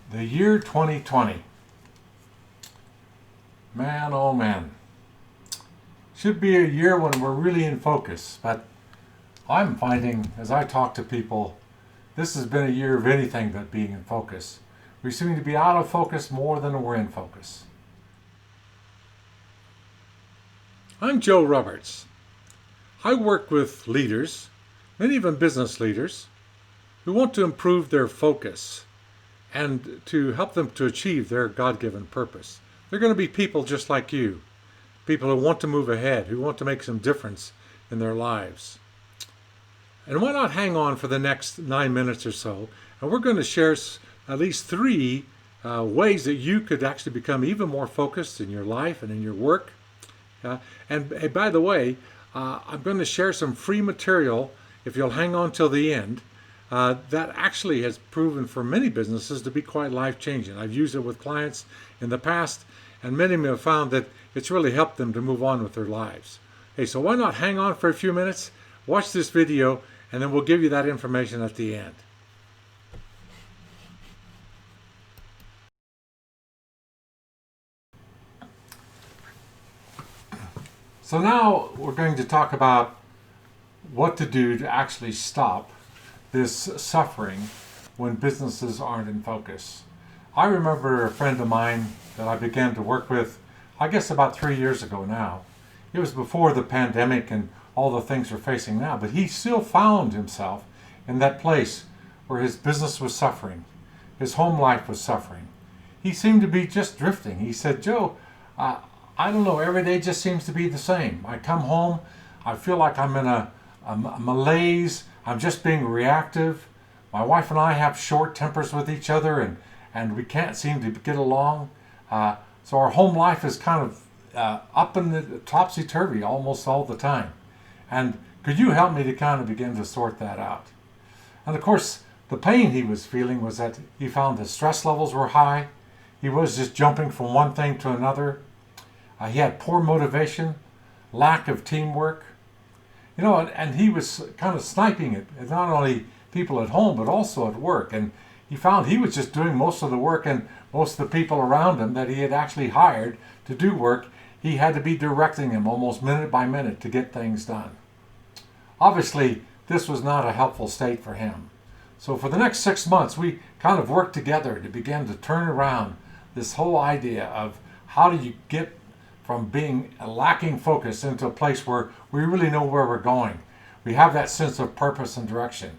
The year 2020. Man, oh man. Should be a year when we're really in focus, but I'm finding as I talk to people, this has been a year of anything but being in focus. We seem to be out of focus more than we're in focus. I'm Joe Roberts. I work with leaders, many of them business leaders, who want to improve their focus and to help them to achieve their God-given purpose. They're going to be people just like you, people who want to move ahead, who want to make some difference in their lives. And why not hang on for the next 9 minutes or so, and we're going to share at least three ways that you could actually become even more focused in your life and in your work. And by the way, I'm going to share some free material, if you'll hang on till the end, that actually has proven for many businesses to be quite life-changing. I've used it with clients in the past, and many of them have found that it's really helped them to move on with their lives. Hey, so why not hang on for a few minutes, watch this video, and then we'll give you that information at the end. So now we're going to talk about what to do to actually stop this suffering when businesses aren't in focus. I remember a friend of mine that I began to work with, I guess about 3 years ago now. It was before the pandemic and all the things we're facing now, but he still found himself in that place where his business was suffering, his home life was suffering. He seemed to be just drifting. He said, Joe, I don't know, every day just seems to be the same. I come home, I feel like I'm in a malaise. I'm just being reactive. My wife and I have short tempers with each other, and we can't seem to get along. So our home life is kind of up in the topsy-turvy almost all the time. And could you help me to kind of begin to sort that out? And of course, the pain he was feeling was that he found the stress levels were high. He was just jumping from one thing to another. He had poor motivation, lack of teamwork. You know, and he was kind of sniping it at not only people at home, but also at work. And he found he was just doing most of the work, and most of the people around him that he had actually hired to do work, he had to be directing them almost minute by minute to get things done. Obviously, this was not a helpful state for him. So for the next 6 months, we kind of worked together to begin to turn around this whole idea of how do you get from being lacking focus into a place where we really know where we're going. We have that sense of purpose and direction.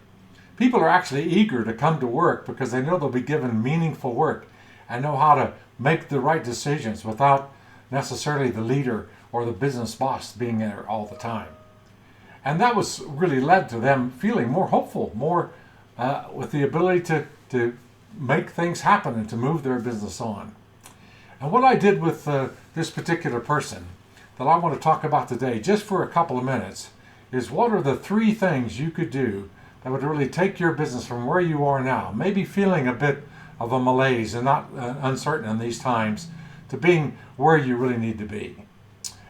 People are actually eager to come to work because they know they'll be given meaningful work and know how to make the right decisions without necessarily the leader or the business boss being there all the time. And that was really led to them feeling more hopeful, more with the ability to make things happen and to move their business on. And what I did with this particular person that I want to talk about today, just for a couple of minutes, is what are the 3 things you could do that would really take your business from where you are now, maybe feeling a bit of a malaise and not uncertain in these times, to being where you really need to be.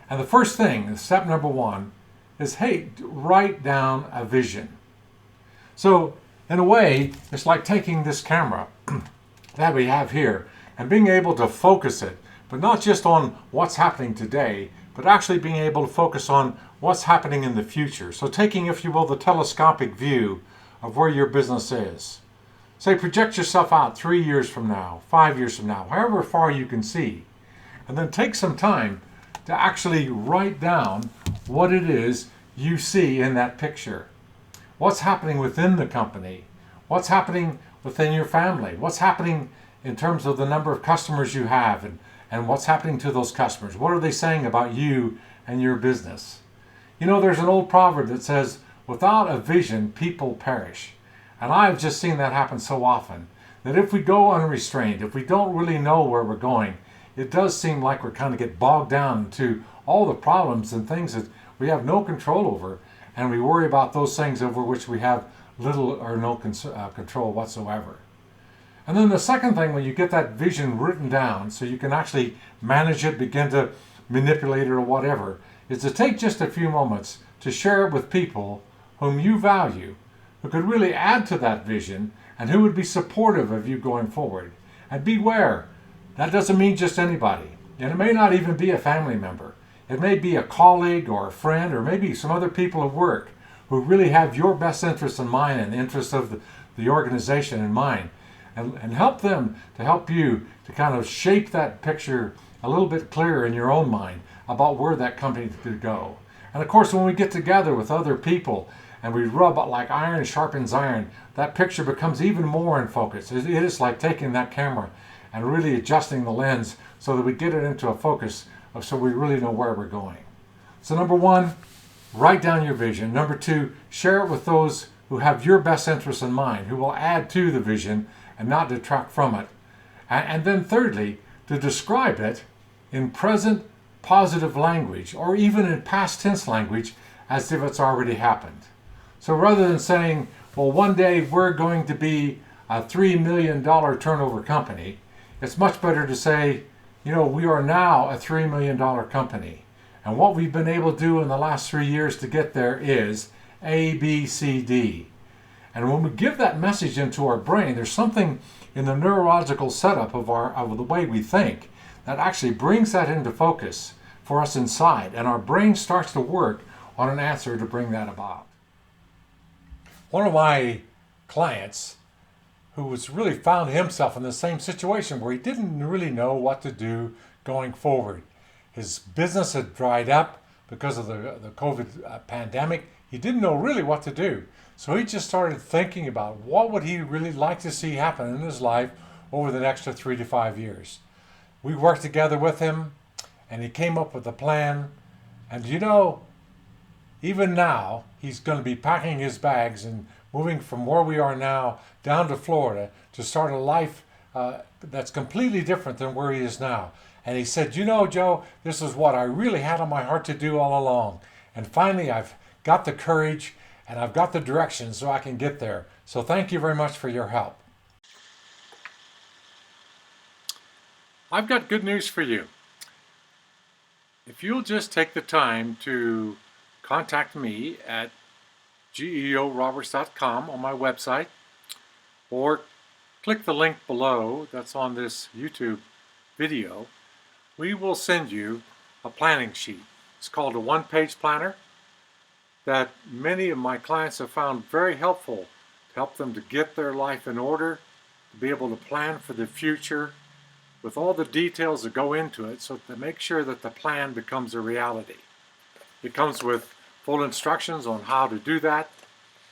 And the first thing, step number 1, is, hey, write down a vision. So in a way, it's like taking this camera that we have here and being able to focus it, but not just on what's happening today, but actually being able to focus on what's happening in the future. So taking, if you will, the telescopic view of where your business is. Say, project yourself out 3 years from now, 5 years from now, however far you can see. And then take some time to actually write down what it is you see in that picture. What's happening within the company? What's happening within your family? What's happening in terms of the number of customers you have, and what's happening to those customers? What are they saying about you and your business? You know, there's an old proverb that says, without a vision, people perish. And I've just seen that happen so often, that if we go unrestrained, if we don't really know where we're going, it does seem like we're kind of get bogged down into all the problems and things that we have no control over, and we worry about those things over which we have little or no control whatsoever. And then the second thing, when you get that vision written down so you can actually manage it, begin to manipulate it or whatever, is to take just a few moments to share it with people whom you value, who could really add to that vision and who would be supportive of you going forward. And beware, that doesn't mean just anybody. And it may not even be a family member. It may be a colleague or a friend or maybe some other people at work who really have your best interest in mind and the interest of the organization in mind. And help them to help you to kind of shape that picture a little bit clearer in your own mind about where that company could go. And of course, when we get together with other people and we rub like iron sharpens iron, that picture becomes even more in focus. It is like taking that camera and really adjusting the lens so that we get it into a focus so we really know where we're going. So number one, write down your vision. Number two, share it with those who have your best interests in mind, who will add to the vision and not detract from it. And then thirdly, to describe it in present positive language or even in past tense language as if it's already happened. So rather than saying, well, one day we're going to be a $3 million turnover company, it's much better to say, we are now a $3 million company. And what we've been able to do in the last 3 years to get there is A, B, C, D. And when we give that message into our brain, there's something in the neurological setup of the way we think that actually brings that into focus for us inside. And our brain starts to work on an answer to bring that about. One of my clients who was really found himself in the same situation where he didn't really know what to do going forward. His business had dried up because of the COVID pandemic. He didn't know really what to do. So he just started thinking about what would he really like to see happen in his life over the next 3 to 5 years. We worked together with him and he came up with a plan. And even now, he's going to be packing his bags and moving from where we are now down to Florida to start a life that's completely different than where he is now. And he said, Joe, this is what I really had on my heart to do all along. And finally, I've got the courage and I've got the direction so I can get there. So thank you very much for your help. I've got good news for you. If you'll just take the time to contact me at georoberts.com on my website, or click the link below that's on this YouTube video, we will send you a planning sheet. It's called a one-page planner that many of my clients have found very helpful to help them to get their life in order, to be able to plan for the future with all the details that go into it so to make sure that the plan becomes a reality. It comes with full instructions on how to do that,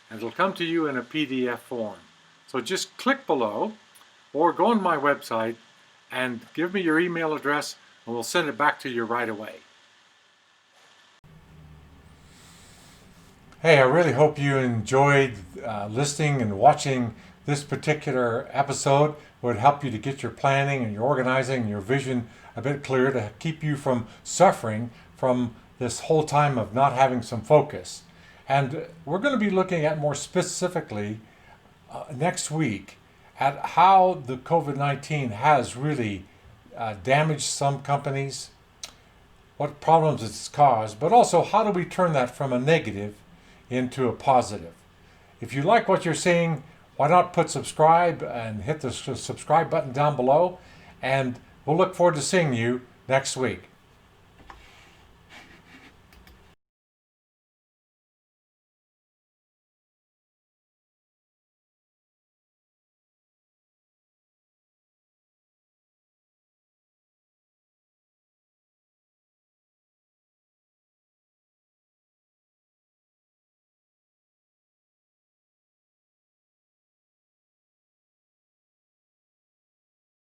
and it'll come to you in a PDF form. So just click below or go on my website and give me your email address and we'll send it back to you right away. Hey, I really hope you enjoyed listening and watching this particular episode. It would help you to get your planning and your organizing and your vision a bit clearer to keep you from suffering from this whole time of not having some focus. And we're going to be looking at more specifically next week at how the COVID-19 has really damaged some companies, what problems it's caused, but also how do we turn that from a negative into a positive. If you like what you're seeing, why not put subscribe and hit the subscribe button down below, and we'll look forward to seeing you next week.